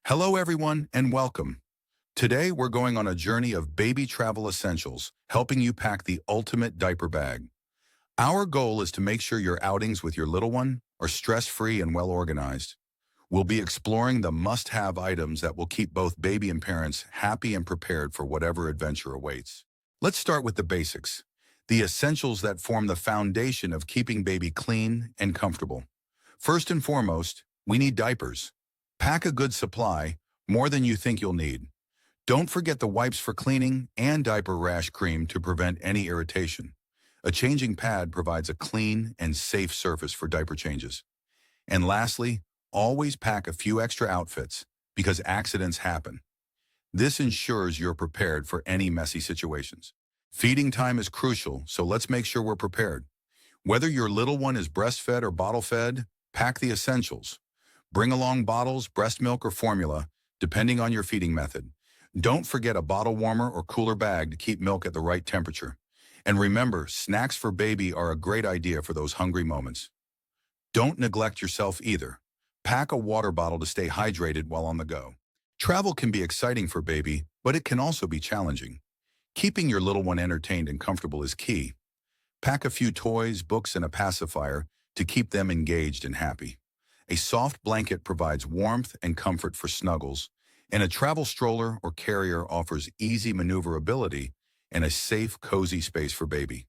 Hello everyone and welcome. Today we're going on a journey of baby travel essentials, helping you pack the ultimate diaper bag. Our goal is to make sure your outings with your little one are stress-free and well organized. We'll be exploring the must-have items that will keep both baby and parents happy and prepared for whatever adventure awaits. Let's start with the basics, the essentials that form the foundation of keeping baby clean and comfortable. First and foremost, we need diapers. Pack a good supply, more than you think you'll need. Don't forget the wipes for cleaning and diaper rash cream to prevent any irritation. A changing pad provides a clean and safe surface for diaper changes. And lastly, always pack a few extra outfits because accidents happen. This ensures you're prepared for any messy situations. Feeding time is crucial, so let's make sure we're prepared. Whether your little one is breastfed or bottle-fed, pack the essentials. Bring along bottles, breast milk, or formula, depending on your feeding method. Don't forget a bottle warmer or cooler bag to keep milk at the right temperature. And remember, snacks for baby are a great idea for those hungry moments. Don't neglect yourself either. Pack a water bottle to stay hydrated while on the go. Travel can be exciting for baby, but it can also be challenging. Keeping your little one entertained and comfortable is key. Pack a few toys, books, and a pacifier to keep them engaged and happy. A soft blanket provides warmth and comfort for snuggles, and a travel stroller or carrier offers easy maneuverability and a safe, cozy space for baby.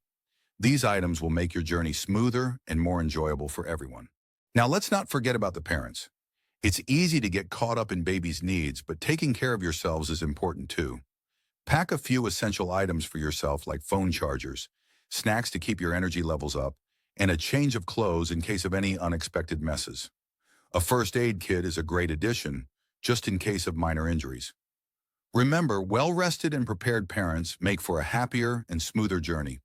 These items will make your journey smoother and more enjoyable for everyone. Now, let's not forget about the parents. It's easy to get caught up in baby's needs, but taking care of yourselves is important too. Pack a few essential items for yourself like phone chargers, snacks to keep your energy levels up, and a change of clothes in case of any unexpected messes. A first aid kit is a great addition, just in case of minor injuries. Remember, well-rested and prepared parents make for a happier and smoother journey.